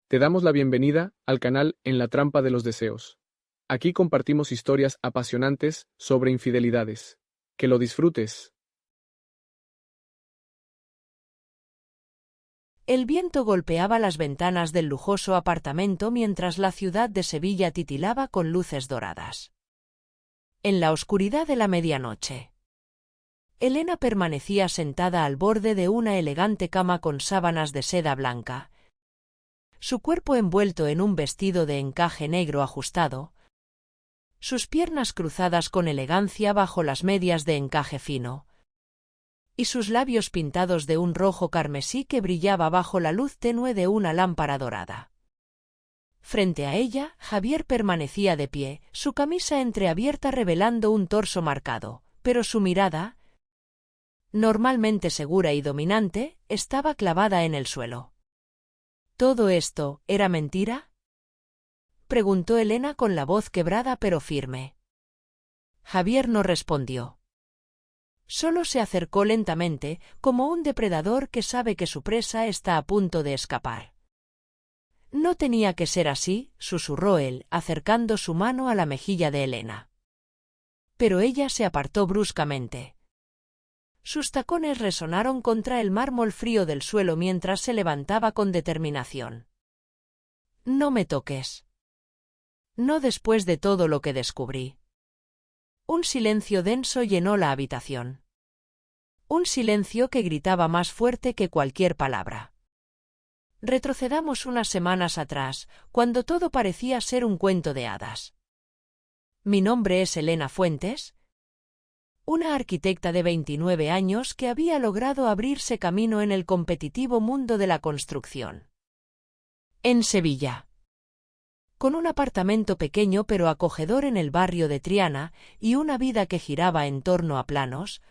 Te damos la bienvenida al canal En la trampa de los deseos. Aquí compartimos historias apasionantes sobre infidelidades. Que lo disfrutes. El viento golpeaba las ventanas del lujoso apartamento mientras la ciudad de Sevilla titilaba con luces doradas. En la oscuridad de la medianoche, Elena permanecía sentada al borde de una elegante cama con sábanas de seda blanca, su cuerpo envuelto en un vestido de encaje negro ajustado, sus piernas cruzadas con elegancia bajo las medias de encaje fino, y sus labios pintados de un rojo carmesí que brillaba bajo la luz tenue de una lámpara dorada. Frente a ella, Javier permanecía de pie, su camisa entreabierta revelando un torso marcado, pero su mirada, normalmente segura y dominante, estaba clavada en el suelo. ¿Todo esto era mentira?, preguntó Elena con la voz quebrada pero firme. Javier no respondió. Solo se acercó lentamente, como un depredador que sabe que su presa está a punto de escapar. No tenía que ser así, susurró él, acercando su mano a la mejilla de Elena. Pero ella se apartó bruscamente. Sus tacones resonaron contra el mármol frío del suelo mientras se levantaba con determinación. No me toques. No después de todo lo que descubrí. Un silencio denso llenó la habitación. Un silencio que gritaba más fuerte que cualquier palabra. Retrocedamos unas semanas atrás, cuando todo parecía ser un cuento de hadas. Mi nombre es Elena Fuentes, una arquitecta de 29 años que había logrado abrirse camino en el competitivo mundo de la construcción. En Sevilla. Con un apartamento pequeño pero acogedor en el barrio de Triana y una vida que giraba en torno a planos,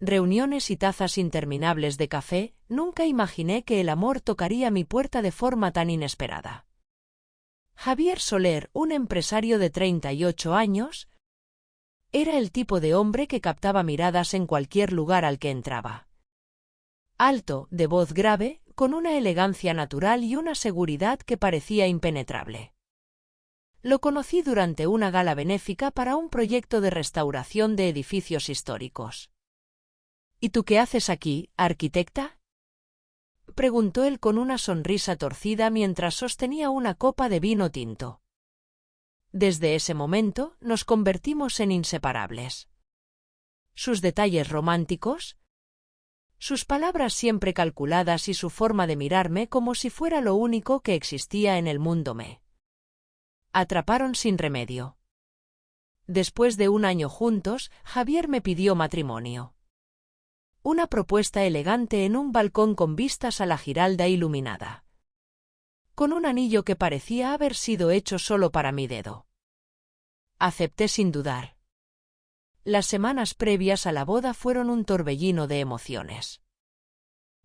reuniones y tazas interminables de café, nunca imaginé que el amor tocaría mi puerta de forma tan inesperada. Javier Soler, un empresario de 38 años, era el tipo de hombre que captaba miradas en cualquier lugar al que entraba. Alto, de voz grave, con una elegancia natural y una seguridad que parecía impenetrable. Lo conocí durante una gala benéfica para un proyecto de restauración de edificios históricos. ¿Y tú qué haces aquí, arquitecta?, preguntó él con una sonrisa torcida mientras sostenía una copa de vino tinto. Desde ese momento nos convertimos en inseparables. Sus detalles románticos, sus palabras siempre calculadas y su forma de mirarme como si fuera lo único que existía en el mundo me atraparon sin remedio. Después de un año juntos, Javier me pidió matrimonio. Una propuesta elegante en un balcón con vistas a la Giralda iluminada, con un anillo que parecía haber sido hecho solo para mi dedo. Acepté sin dudar. Las semanas previas a la boda fueron un torbellino de emociones.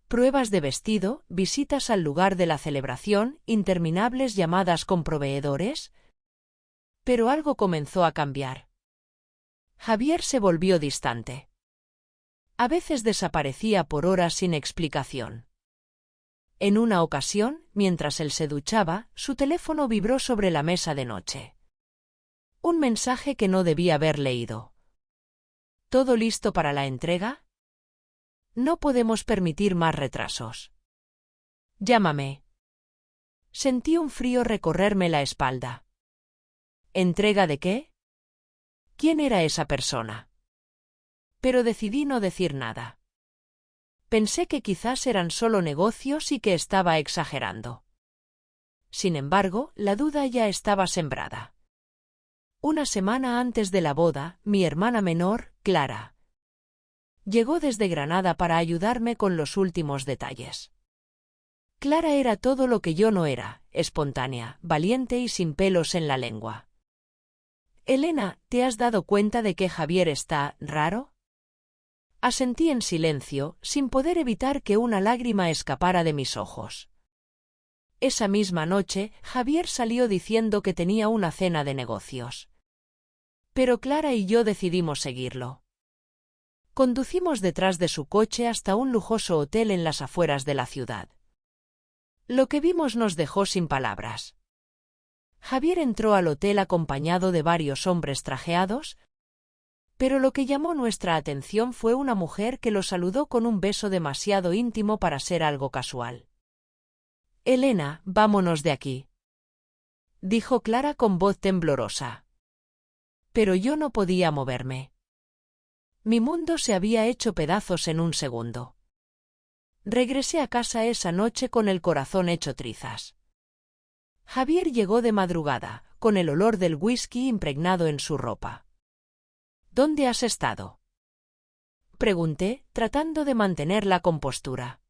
Pruebas de vestido, visitas al lugar de la celebración, interminables llamadas con proveedores. Pero algo comenzó a cambiar. Javier se volvió distante. A veces desaparecía por horas sin explicación. En una ocasión, mientras él se duchaba, su teléfono vibró sobre la mesa de noche. Un mensaje que no debía haber leído. ¿Todo listo para la entrega? No podemos permitir más retrasos. Llámame. Sentí un frío recorrerme la espalda. ¿Entrega de qué? ¿Quién era esa persona? Pero decidí no decir nada. Pensé que quizás eran solo negocios y que estaba exagerando. Sin embargo, la duda ya estaba sembrada. Una semana antes de la boda, mi hermana menor, Clara, llegó desde Granada para ayudarme con los últimos detalles. Clara era todo lo que yo no era, espontánea, valiente y sin pelos en la lengua. Elena, ¿te has dado cuenta de que Javier está raro? Asentí en silencio, sin poder evitar que una lágrima escapara de mis ojos. Esa misma noche, Javier salió diciendo que tenía una cena de negocios. Pero Clara y yo decidimos seguirlo. Conducimos detrás de su coche hasta un lujoso hotel en las afueras de la ciudad. Lo que vimos nos dejó sin palabras. Javier entró al hotel acompañado de varios hombres trajeados, pero lo que llamó nuestra atención fue una mujer que lo saludó con un beso demasiado íntimo para ser algo casual. «Elena, vámonos de aquí», dijo Clara con voz temblorosa. Pero yo no podía moverme. Mi mundo se había hecho pedazos en un segundo. Regresé a casa esa noche con el corazón hecho trizas. Javier llegó de madrugada, con el olor del whisky impregnado en su ropa. «¿Dónde has estado?», pregunté, tratando de mantener la compostura.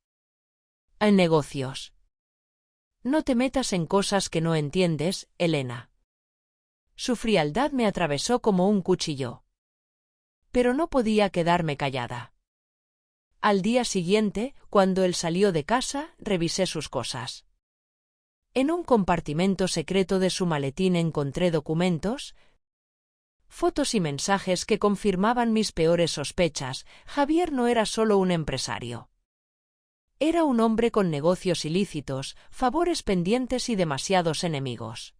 «En negocios». «No te metas en cosas que no entiendes, Elena». Su frialdad me atravesó como un cuchillo. Pero no podía quedarme callada. Al día siguiente, cuando él salió de casa, revisé sus cosas. En un compartimento secreto de su maletín encontré documentos, fotos y mensajes que confirmaban mis peores sospechas. Javier no era solo un empresario. Era un hombre con negocios ilícitos, favores pendientes y demasiados enemigos.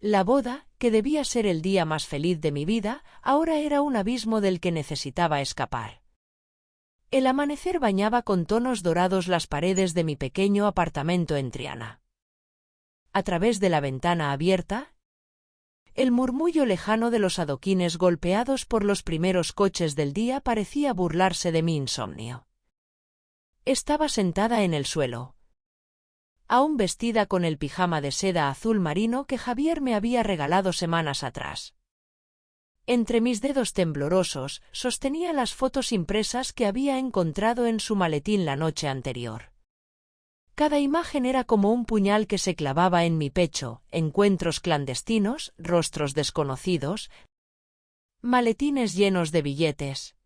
La boda, que debía ser el día más feliz de mi vida, ahora era un abismo del que necesitaba escapar. El amanecer bañaba con tonos dorados las paredes de mi pequeño apartamento en Triana. A través de la ventana abierta, el murmullo lejano de los adoquines golpeados por los primeros coches del día parecía burlarse de mi insomnio. Estaba sentada en el suelo, aún vestida con el pijama de seda azul marino que Javier me había regalado semanas atrás. Entre mis dedos temblorosos sostenía las fotos impresas que había encontrado en su maletín la noche anterior. Cada imagen era como un puñal que se clavaba en mi pecho: encuentros clandestinos, rostros desconocidos, maletines llenos de billetes.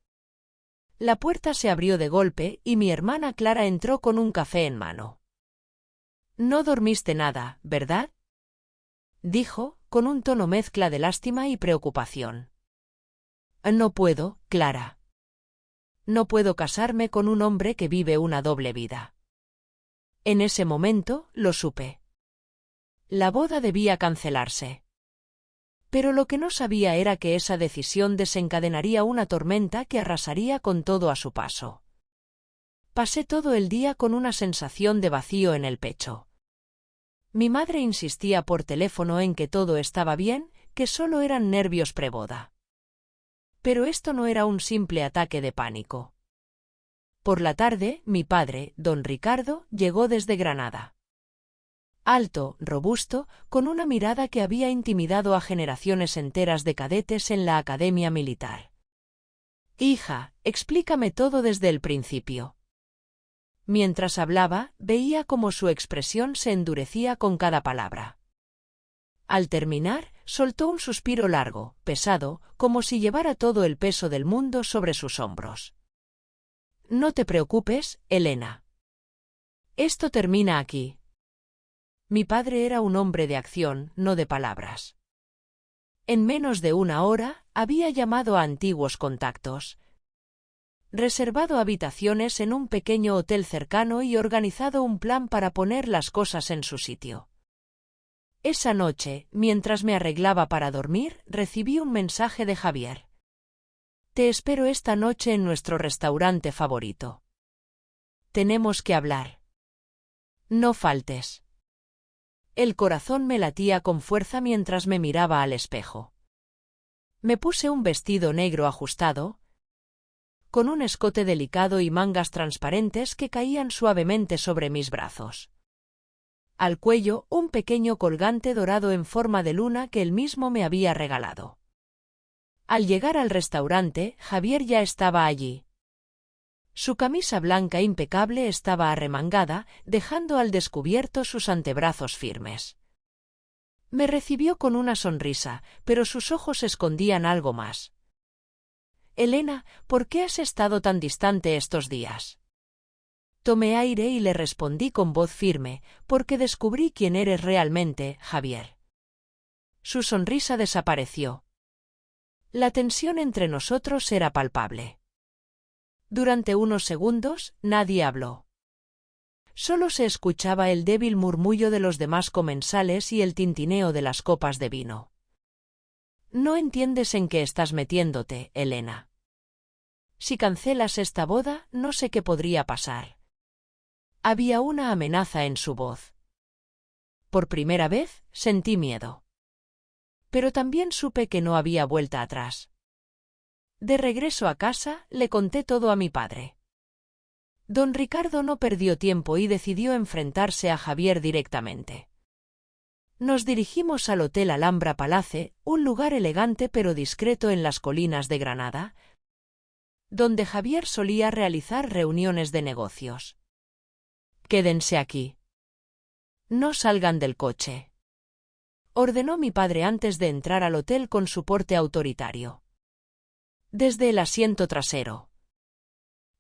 La puerta se abrió de golpe y mi hermana Clara entró con un café en mano. «No dormiste nada, ¿verdad?», dijo, con un tono mezcla de lástima y preocupación. «No puedo, Clara. No puedo casarme con un hombre que vive una doble vida». En ese momento, lo supe. La boda debía cancelarse. Pero lo que no sabía era que esa decisión desencadenaría una tormenta que arrasaría con todo a su paso. Pasé todo el día con una sensación de vacío en el pecho. Mi madre insistía por teléfono en que todo estaba bien, que solo eran nervios preboda. Pero esto no era un simple ataque de pánico. Por la tarde, mi padre, don Ricardo, llegó desde Granada. Alto, robusto, con una mirada que había intimidado a generaciones enteras de cadetes en la academia militar. «Hija, explícame todo desde el principio». Mientras hablaba, veía cómo su expresión se endurecía con cada palabra. Al terminar, soltó un suspiro largo, pesado, como si llevara todo el peso del mundo sobre sus hombros. «No te preocupes, Elena. Esto termina aquí». Mi padre era un hombre de acción, no de palabras. En menos de una hora, había llamado a antiguos contactos, reservado habitaciones en un pequeño hotel cercano y organizado un plan para poner las cosas en su sitio. Esa noche, mientras me arreglaba para dormir, recibí un mensaje de Javier. «Te espero esta noche en nuestro restaurante favorito. Tenemos que hablar. No faltes». El corazón me latía con fuerza mientras me miraba al espejo. Me puse un vestido negro ajustado, con un escote delicado y mangas transparentes que caían suavemente sobre mis brazos. Al cuello, un pequeño colgante dorado en forma de luna que él mismo me había regalado. Al llegar al restaurante, Javier ya estaba allí. Su camisa blanca impecable estaba arremangada, dejando al descubierto sus antebrazos firmes. Me recibió con una sonrisa, pero sus ojos escondían algo más. «Elena, ¿por qué has estado tan distante estos días?». Tomé aire y le respondí con voz firme: «Porque descubrí quién eres realmente, Javier». Su sonrisa desapareció. La tensión entre nosotros era palpable. Durante unos segundos, nadie habló. Solo se escuchaba el débil murmullo de los demás comensales y el tintineo de las copas de vino. No entiendes en qué estás metiéndote, Elena. Si cancelas esta boda, no sé qué podría pasar. Había una amenaza en su voz. Por primera vez, sentí miedo. Pero también supe que no había vuelta atrás. De regreso a casa, le conté todo a mi padre. Don Ricardo no perdió tiempo y decidió enfrentarse a Javier directamente. Nos dirigimos al Hotel Alhambra Palace, un lugar elegante pero discreto en las colinas de Granada, donde Javier solía realizar reuniones de negocios. «Quédense aquí. No salgan del coche», ordenó mi padre antes de entrar al hotel con su porte autoritario. Desde el asiento trasero,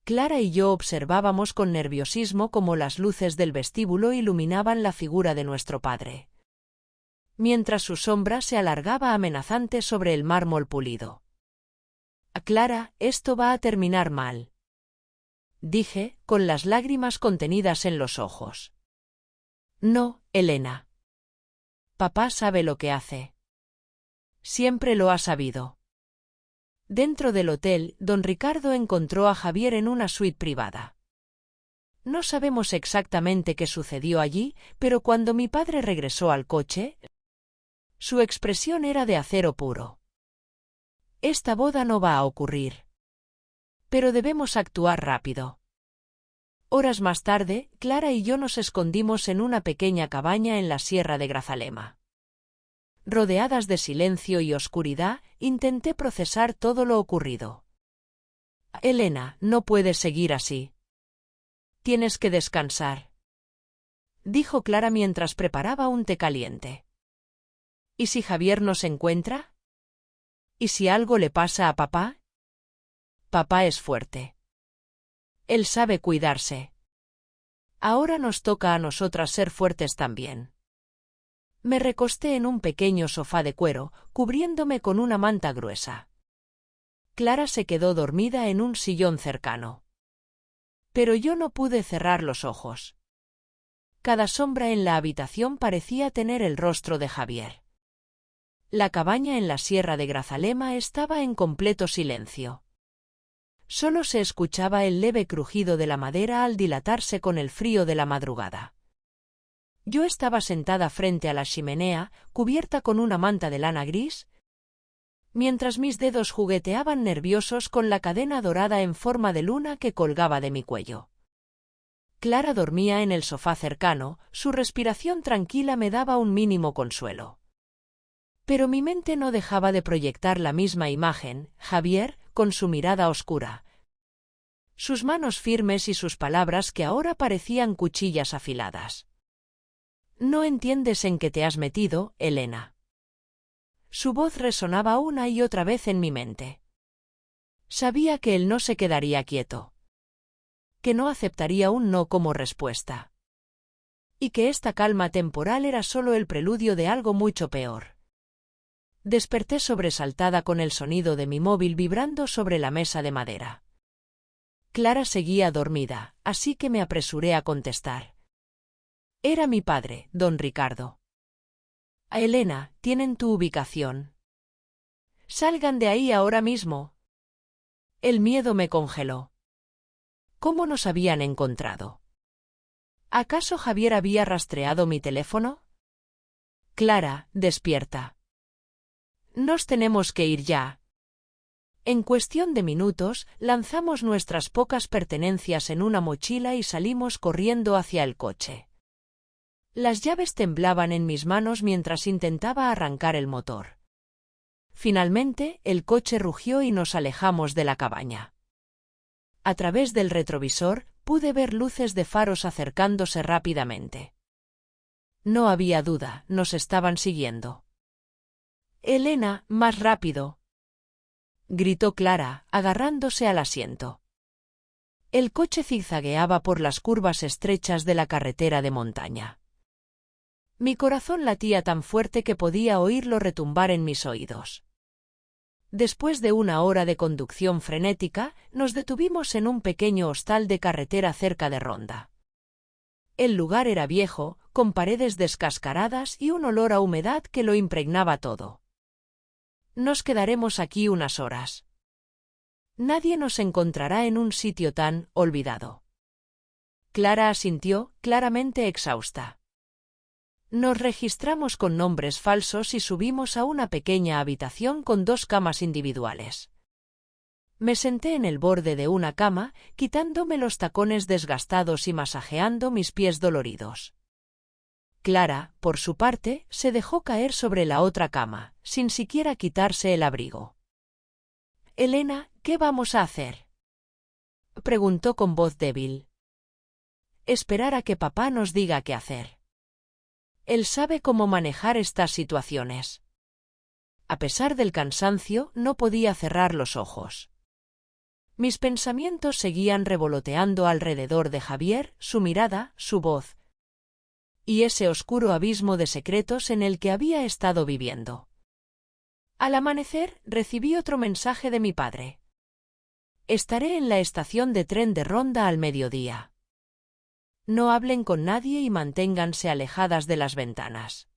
Clara y yo observábamos con nerviosismo cómo las luces del vestíbulo iluminaban la figura de nuestro padre, mientras su sombra se alargaba amenazante sobre el mármol pulido. «Clara, esto va a terminar mal», dije, con las lágrimas contenidas en los ojos. «No, Elena. Papá sabe lo que hace. Siempre lo ha sabido». Dentro del hotel, don Ricardo encontró a Javier en una suite privada. No sabemos exactamente qué sucedió allí, pero cuando mi padre regresó al coche, su expresión era de acero puro. «Esta boda no va a ocurrir. Pero debemos actuar rápido». Horas más tarde, Clara y yo nos escondimos en una pequeña cabaña en la Sierra de Grazalema. Rodeadas de silencio y oscuridad, intenté procesar todo lo ocurrido. «Elena, no puedes seguir así. Tienes que descansar», dijo Clara mientras preparaba un té caliente. «¿Y si Javier nos encuentra? ¿Y si algo le pasa a papá? Papá es fuerte. Él sabe cuidarse. Ahora nos toca a nosotras ser fuertes también». Me recosté en un pequeño sofá de cuero, cubriéndome con una manta gruesa. Clara se quedó dormida en un sillón cercano. Pero yo no pude cerrar los ojos. Cada sombra en la habitación parecía tener el rostro de Javier. La cabaña en la Sierra de Grazalema estaba en completo silencio. Solo se escuchaba el leve crujido de la madera al dilatarse con el frío de la madrugada. Yo estaba sentada frente a la chimenea, cubierta con una manta de lana gris, mientras mis dedos jugueteaban nerviosos con la cadena dorada en forma de luna que colgaba de mi cuello. Clara dormía en el sofá cercano, su respiración tranquila me daba un mínimo consuelo. Pero mi mente no dejaba de proyectar la misma imagen, Javier, con su mirada oscura, sus manos firmes y sus palabras que ahora parecían cuchillas afiladas. «No entiendes en qué te has metido, Elena». Su voz resonaba una y otra vez en mi mente. Sabía que él no se quedaría quieto, que no aceptaría un no como respuesta, y que esta calma temporal era solo el preludio de algo mucho peor. Desperté sobresaltada con el sonido de mi móvil vibrando sobre la mesa de madera. Clara seguía dormida, así que me apresuré a contestar. Era mi padre, don Ricardo. «Elena, tienen tu ubicación. Salgan de ahí ahora mismo». El miedo me congeló. ¿Cómo nos habían encontrado? ¿Acaso Javier había rastreado mi teléfono? «Clara, despierta. Nos tenemos que ir ya». En cuestión de minutos, lanzamos nuestras pocas pertenencias en una mochila y salimos corriendo hacia el coche. Las llaves temblaban en mis manos mientras intentaba arrancar el motor. Finalmente, el coche rugió y nos alejamos de la cabaña. A través del retrovisor, pude ver luces de faros acercándose rápidamente. No había duda, nos estaban siguiendo. «Elena, más rápido», gritó Clara, agarrándose al asiento. El coche zigzagueaba por las curvas estrechas de la carretera de montaña. Mi corazón latía tan fuerte que podía oírlo retumbar en mis oídos. Después de una hora de conducción frenética, nos detuvimos en un pequeño hostal de carretera cerca de Ronda. El lugar era viejo, con paredes descascaradas y un olor a humedad que lo impregnaba todo. Nos quedaremos aquí unas horas. Nadie nos encontrará en un sitio tan olvidado. Clara asintió, claramente exhausta. Nos registramos con nombres falsos y subimos a una pequeña habitación con 2 camas individuales. Me senté en el borde de una cama, quitándome los tacones desgastados y masajeando mis pies doloridos. Clara, por su parte, se dejó caer sobre la otra cama, sin siquiera quitarse el abrigo. «Elena, ¿qué vamos a hacer?», preguntó con voz débil. «Esperar a que papá nos diga qué hacer. Él sabe cómo manejar estas situaciones». A pesar del cansancio, no podía cerrar los ojos. Mis pensamientos seguían revoloteando alrededor de Javier, su mirada, su voz, y ese oscuro abismo de secretos en el que había estado viviendo. Al amanecer, recibí otro mensaje de mi padre. «Estaré en la estación de tren de Ronda al mediodía. No hablen con nadie y manténganse alejadas de las ventanas».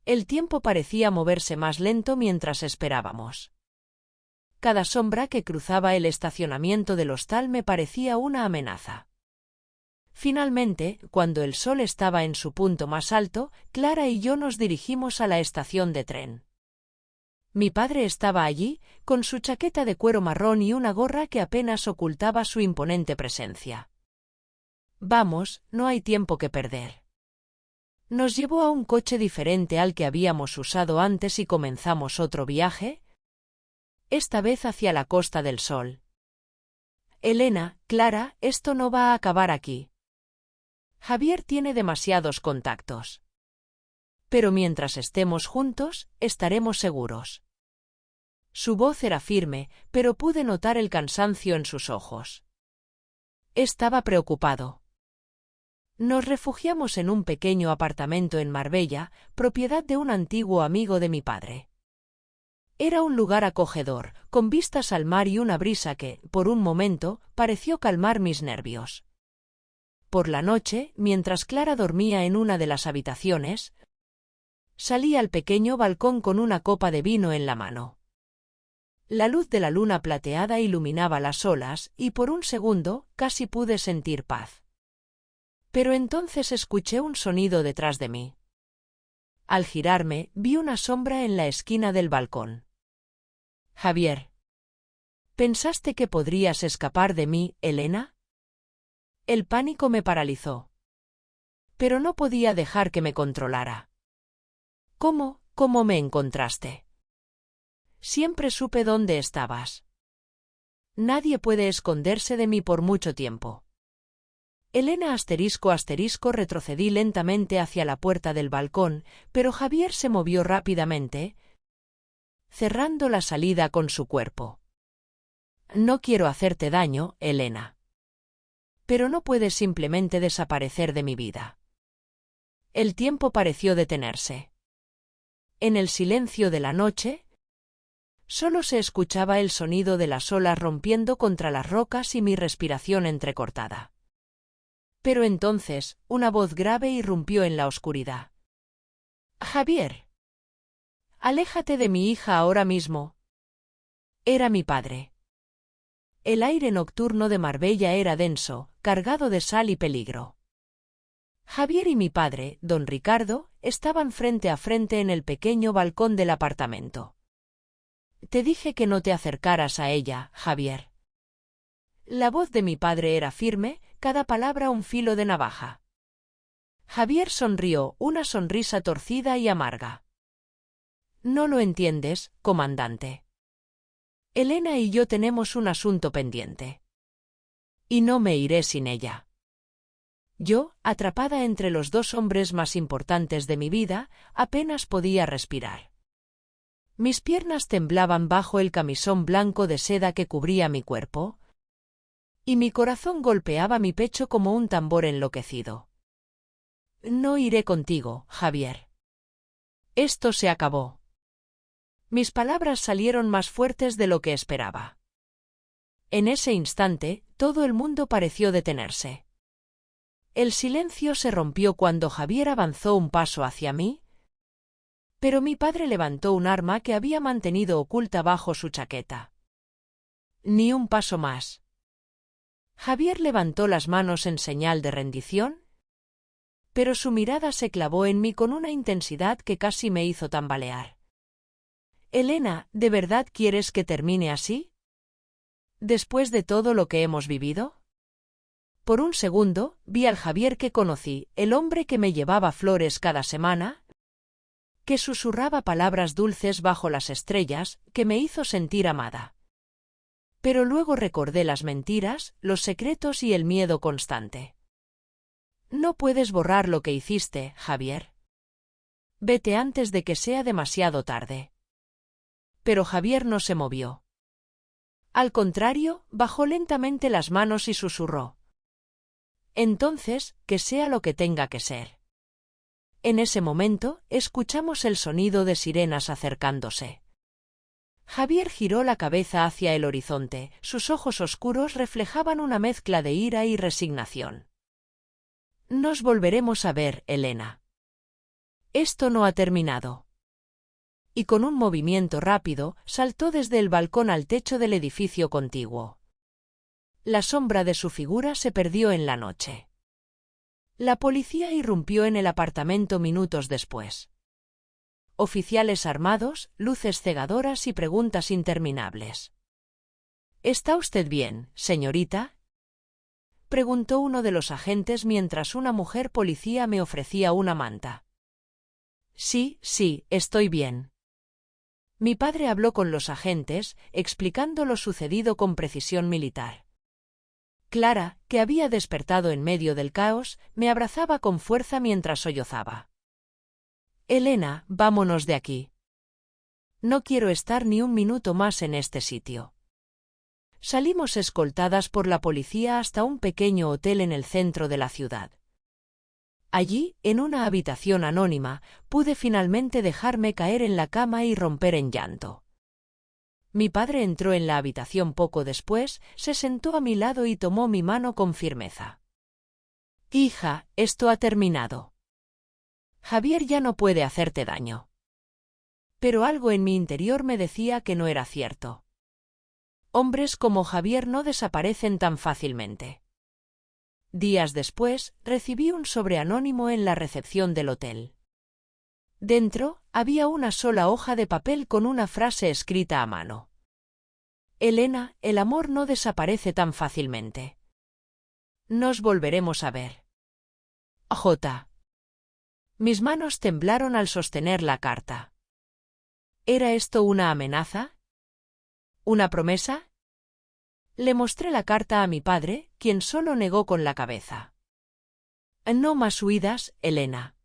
El tiempo parecía moverse más lento mientras esperábamos. Cada sombra que cruzaba el estacionamiento del hostal me parecía una amenaza. Finalmente, cuando el sol estaba en su punto más alto, Clara y yo nos dirigimos a la estación de tren. Mi padre estaba allí, con su chaqueta de cuero marrón y una gorra que apenas ocultaba su imponente presencia. «Vamos, no hay tiempo que perder». Nos llevó a un coche diferente al que habíamos usado antes y comenzamos otro viaje, esta vez hacia la Costa del Sol. «Elena, Clara, esto no va a acabar aquí. Javier tiene demasiados contactos. Pero mientras estemos juntos, estaremos seguros». Su voz era firme, pero pude notar el cansancio en sus ojos. Estaba preocupado. Nos refugiamos en un pequeño apartamento en Marbella, propiedad de un antiguo amigo de mi padre. Era un lugar acogedor, con vistas al mar y una brisa que, por un momento, pareció calmar mis nervios. Por la noche, mientras Clara dormía en una de las habitaciones, salí al pequeño balcón con una copa de vino en la mano. La luz de la luna plateada iluminaba las olas y por un segundo casi pude sentir paz. Pero entonces escuché un sonido detrás de mí. Al girarme, vi una sombra en la esquina del balcón. «Javier. ¿Pensaste que podrías escapar de mí, Elena?». El pánico me paralizó. Pero no podía dejar que me controlara. ¿Cómo me encontraste? Siempre supe dónde estabas. Nadie puede esconderse de mí por mucho tiempo. Elena retrocedí lentamente hacia la puerta del balcón, pero Javier se movió rápidamente, cerrando la salida con su cuerpo. «No quiero hacerte daño, Elena. Pero no puedes simplemente desaparecer de mi vida». El tiempo pareció detenerse. En el silencio de la noche, solo se escuchaba el sonido de las olas rompiendo contra las rocas y mi respiración entrecortada. Pero entonces, una voz grave irrumpió en la oscuridad. «Javier. Aléjate de mi hija ahora mismo». Era mi padre. El aire nocturno de Marbella era denso, cargado de sal y peligro. Javier y mi padre, don Ricardo, estaban frente a frente en el pequeño balcón del apartamento. «Te dije que no te acercaras a ella, Javier». La voz de mi padre era firme, cada palabra un filo de navaja. Javier sonrió, una sonrisa torcida y amarga. «No lo entiendes, comandante. Elena y yo tenemos un asunto pendiente. Y no me iré sin ella». Yo, atrapada entre los 2 hombres más importantes de mi vida, apenas podía respirar. Mis piernas temblaban bajo el camisón blanco de seda que cubría mi cuerpo, y mi corazón golpeaba mi pecho como un tambor enloquecido. «No iré contigo, Javier. Esto se acabó». Mis palabras salieron más fuertes de lo que esperaba. En ese instante, todo el mundo pareció detenerse. El silencio se rompió cuando Javier avanzó un paso hacia mí, pero mi padre levantó un arma que había mantenido oculta bajo su chaqueta. Ni un paso más. Javier levantó las manos en señal de rendición, pero su mirada se clavó en mí con una intensidad que casi me hizo tambalear. Elena, ¿de verdad quieres que termine así? ¿Después de todo lo que hemos vivido? Por un segundo, vi al Javier que conocí, el hombre que me llevaba flores cada semana, que susurraba palabras dulces bajo las estrellas, que me hizo sentir amada. Pero luego recordé las mentiras, los secretos y el miedo constante. No puedes borrar lo que hiciste, Javier. Vete antes de que sea demasiado tarde. Pero Javier no se movió. Al contrario, bajó lentamente las manos y susurró. Entonces, que sea lo que tenga que ser. En ese momento, escuchamos el sonido de sirenas acercándose. Javier giró la cabeza hacia el horizonte, sus ojos oscuros reflejaban una mezcla de ira y resignación. Nos volveremos a ver, Elena. Esto no ha terminado. Y con un movimiento rápido, saltó desde el balcón al techo del edificio contiguo. La sombra de su figura se perdió en la noche. La policía irrumpió en el apartamento minutos después. Oficiales armados, luces cegadoras y preguntas interminables. ¿Está usted bien, señorita?, preguntó uno de los agentes mientras una mujer policía me ofrecía una manta. Sí, estoy bien. Mi padre habló con los agentes, explicando lo sucedido con precisión militar. Clara, que había despertado en medio del caos, me abrazaba con fuerza mientras sollozaba. Elena, vámonos de aquí. No quiero estar ni un minuto más en este sitio. Salimos escoltadas por la policía hasta un pequeño hotel en el centro de la ciudad. Allí, en una habitación anónima, pude finalmente dejarme caer en la cama y romper en llanto. Mi padre entró en la habitación poco después, se sentó a mi lado y tomó mi mano con firmeza. Hija, esto ha terminado. Javier ya no puede hacerte daño. Pero algo en mi interior me decía que no era cierto. Hombres como Javier no desaparecen tan fácilmente. Días después, recibí un sobre anónimo en la recepción del hotel. Dentro, había una sola hoja de papel con una frase escrita a mano. Elena, el amor no desaparece tan fácilmente. Nos volveremos a ver. J. Mis manos temblaron al sostener la carta. ¿Era esto una amenaza? ¿Una promesa? Le mostré la carta a mi padre, quien solo negó con la cabeza. No más huidas, Elena.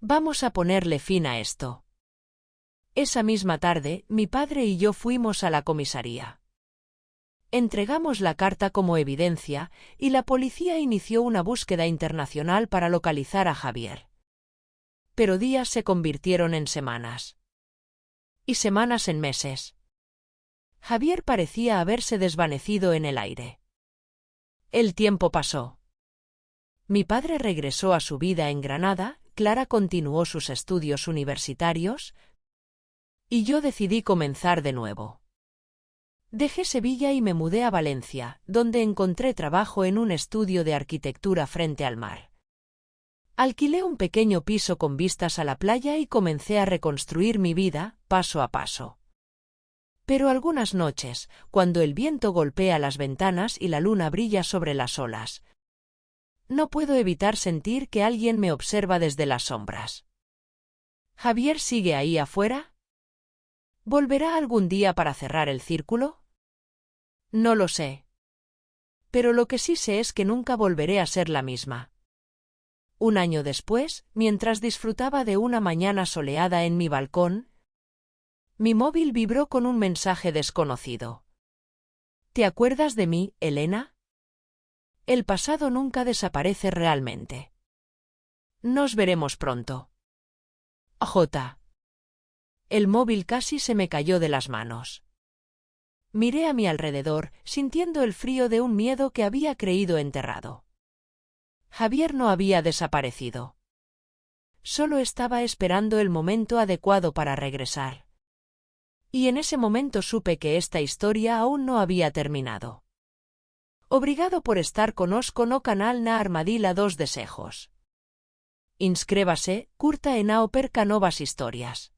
Vamos a ponerle fin a esto. Esa misma tarde, mi padre y yo fuimos a la comisaría. Entregamos la carta como evidencia, y la policía inició una búsqueda internacional para localizar a Javier. Pero días se convirtieron en semanas. Y semanas en meses. Javier parecía haberse desvanecido en el aire. El tiempo pasó. Mi padre regresó a su vida en Granada, Clara continuó sus estudios universitarios, y yo decidí comenzar de nuevo. Dejé Sevilla y me mudé a Valencia, donde encontré trabajo en un estudio de arquitectura frente al mar. Alquilé un pequeño piso con vistas a la playa y comencé a reconstruir mi vida, paso a paso. Pero algunas noches, cuando el viento golpea las ventanas y la luna brilla sobre las olas, no puedo evitar sentir que alguien me observa desde las sombras. ¿Javier sigue ahí afuera? ¿Volverá algún día para cerrar el círculo? No lo sé. Pero lo que sí sé es que nunca volveré a ser la misma. Un año después, mientras disfrutaba de una mañana soleada en mi balcón, mi móvil vibró con un mensaje desconocido. ¿Te acuerdas de mí, Elena? El pasado nunca desaparece realmente. Nos veremos pronto. J. El móvil casi se me cayó de las manos. Miré a mi alrededor, sintiendo el frío de un miedo que había creído enterrado. Javier no había desaparecido. Solo estaba esperando el momento adecuado para regresar. Y en ese momento supe que esta historia aún no había terminado. Obrigado por estar conosco no canal na Armadilha dos Desejos. Inscrébase, curta e nao perca novas historias.